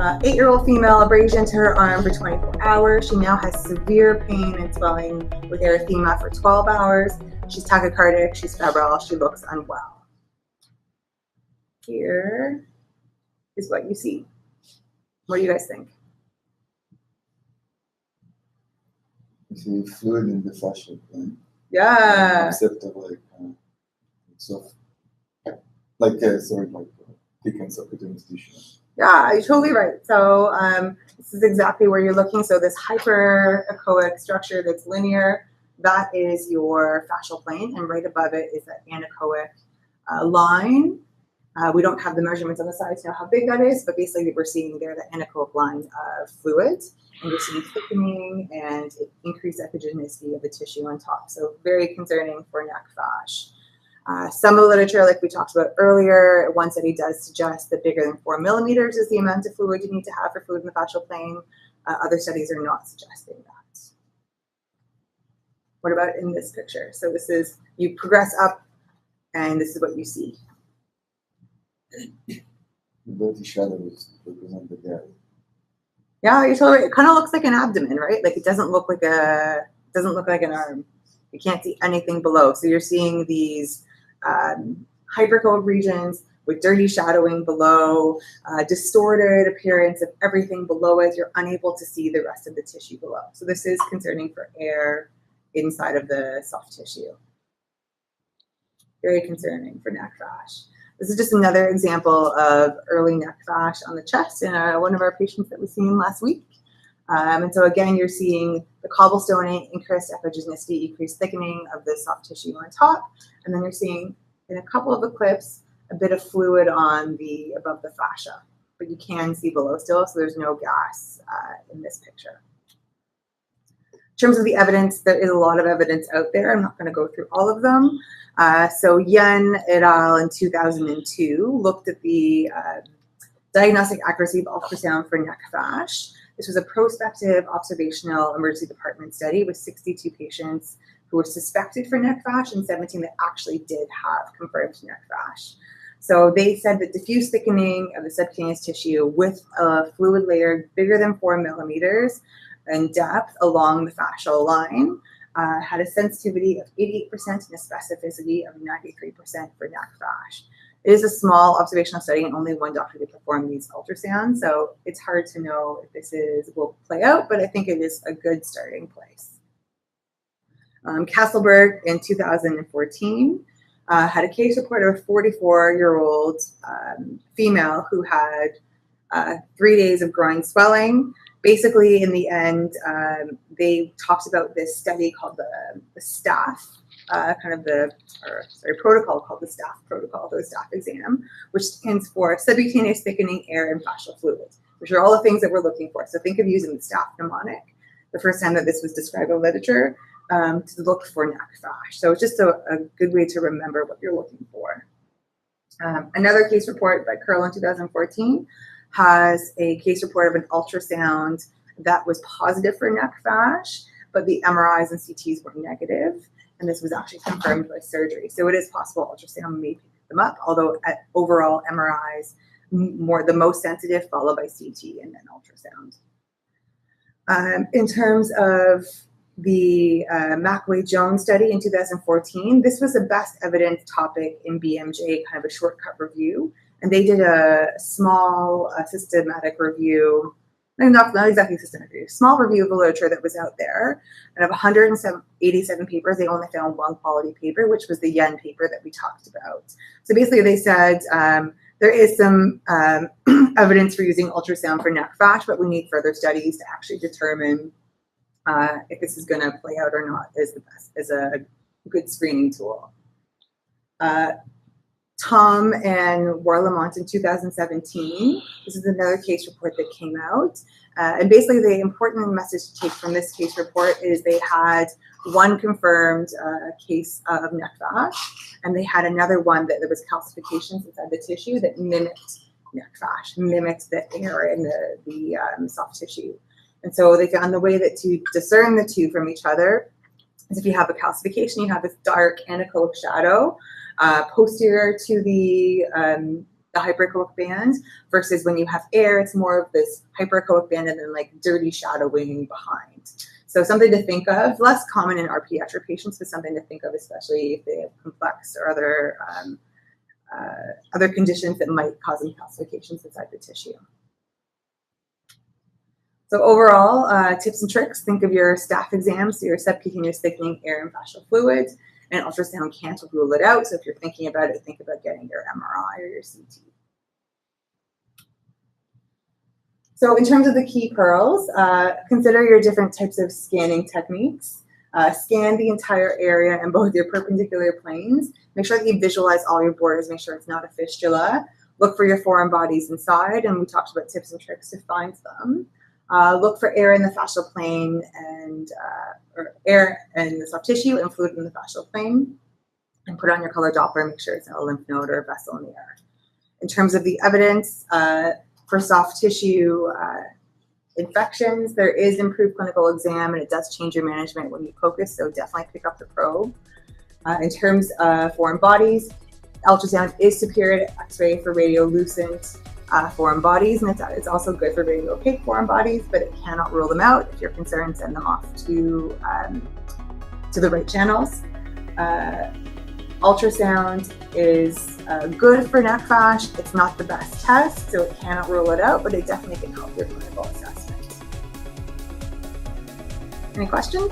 8-year-old female, abrasion to her arm for 24 hours. She now has severe pain and swelling with erythema for 12 hours. She's tachycardic, she's febrile, she looks unwell. Here is what you see. What do you guys think? You see fluid in the fascial plane. Yeah. Concept of like thickened subcutaneous tissue. Yeah, you're totally right. So this is exactly where you're looking. So this hyperechoic structure that's linear, that is your fascial plane, and right above it is that anechoic line. We don't have the measurements on the side to know how big that is, but basically we're seeing there the anechoic line of fluid, and you're seeing thickening and increased epigenicity of the tissue on top. So very concerning for neck fascia. Some of the literature, like we talked about earlier, one study does suggest that bigger than 4 millimeters is the amount of fluid you need to have for fluid in the fascial plane. Other studies are not suggesting that. What about in this picture? So this is, you progress up, and this is what you see. The dirty shadows represent the gap. Yeah, you're totally right. It kind of looks like an abdomen, right? Like it doesn't look like an arm. You can't see anything below. So you're seeing these hyperechoic regions with dirty shadowing below, distorted appearance of everything below it. You're unable to see the rest of the tissue below. So this is concerning for air inside of the soft tissue. Very concerning for neck fascia. This is just another example of early neck fascia on the chest in one of our patients that we've seen last week. And so again, you're seeing the cobblestone, increased epigenicity, increased thickening of the soft tissue on top. And then you're seeing in a couple of the clips, a bit of fluid on the above the fascia, but you can see below still, so there's no gas in this picture. In terms of the evidence, there is a lot of evidence out there. I'm not going to go through all of them. So Yen et al. In 2002 looked at the diagnostic accuracy of ultrasound for neck fascia. This was a prospective observational emergency department study with 62 patients who were suspected for neck fascia and 17 that actually did have confirmed neck fascia. So they said that diffuse thickening of the subcutaneous tissue with a fluid layer bigger than 4 millimeters in depth along the fascial line had a sensitivity of 88% and a specificity of 93% for neck fascia. It is a small observational study, and only one doctor did perform these ultrasounds, so it's hard to know if this will play out, but I think it is a good starting place. Castleberg in 2014 had a case report of a 44-year-old female who had 3 days of groin swelling. Basically, in the end, they talked about this study called the STAF, protocol called the STAF protocol, the STAF exam, which stands for subcutaneous thickening air and fascial fluid, which are all the things that we're looking for. So think of using the STAF mnemonic, the first time that this was described in literature, to look for neck fascia. So it's just a good way to remember what you're looking for. Another case report by Curl in 2014 has a case report of an ultrasound that was positive for neck fascia, but the MRIs and CTs were negative, and this was actually confirmed by surgery. So it is possible ultrasound may pick them up, although at overall MRIs, the most sensitive, followed by CT and then ultrasound. In terms of the McWay-Jones study in 2014, this was the best evidence topic in BMJ, kind of a shortcut review. And they did a small systematic review, not exactly systematic review, small review of the literature that was out there. And of 187 papers, they only found one quality paper, which was the Yen paper that we talked about. So basically they said there is some evidence for using ultrasound for neck fascia, but we need further studies to actually determine if this is going to play out or not as a good screening tool. Tom and Warlamont in 2017, this is another case report that came out. And basically the important message to take from this case report is they had one confirmed case of neck fascia, and they had another one that there was calcifications inside the tissue that mimicked neck fascia, mimicked the air in the soft tissue. And so they found the way that to discern the two from each other is if you have a calcification, you have this dark anechoic shadow posterior to the the hyperechoic band, versus when you have air, it's more of this hyperechoic band and then like dirty shadowing behind. So something to think of, less common in our pediatric patients, but something to think of, especially if they have complex or other conditions that might cause calcifications inside the tissue. So overall, tips and tricks, think of your staph exams, so your subcutaneous thickening, air, and fascial fluids, and ultrasound can't rule it out. So if you're thinking about it, think about getting your MRI or your CT. So in terms of the key pearls, consider your different types of scanning techniques. Scan the entire area in both your perpendicular planes. Make sure that you visualize all your borders. Make sure it's not a fistula. Look for your foreign bodies inside, and we talked about tips and tricks to find them. Look for air in the fascial plane and or air in the soft tissue and fluid in the fascial plane, and put on your color Doppler. Make sure it's not a lymph node or a vessel in the air. In terms of the evidence for soft tissue infections, there is improved clinical exam, and it does change your management when you POCUS. So definitely pick up the probe. In terms of foreign bodies, ultrasound is superior to X-ray for radiolucent foreign bodies, and it's also good for radio opaque foreign bodies, but it cannot rule them out. If you're concerned, send them off to the right channels. Ultrasound is good for neck fash. It's not the best test, so it cannot rule it out, but it definitely can help your clinical assessment. Any questions?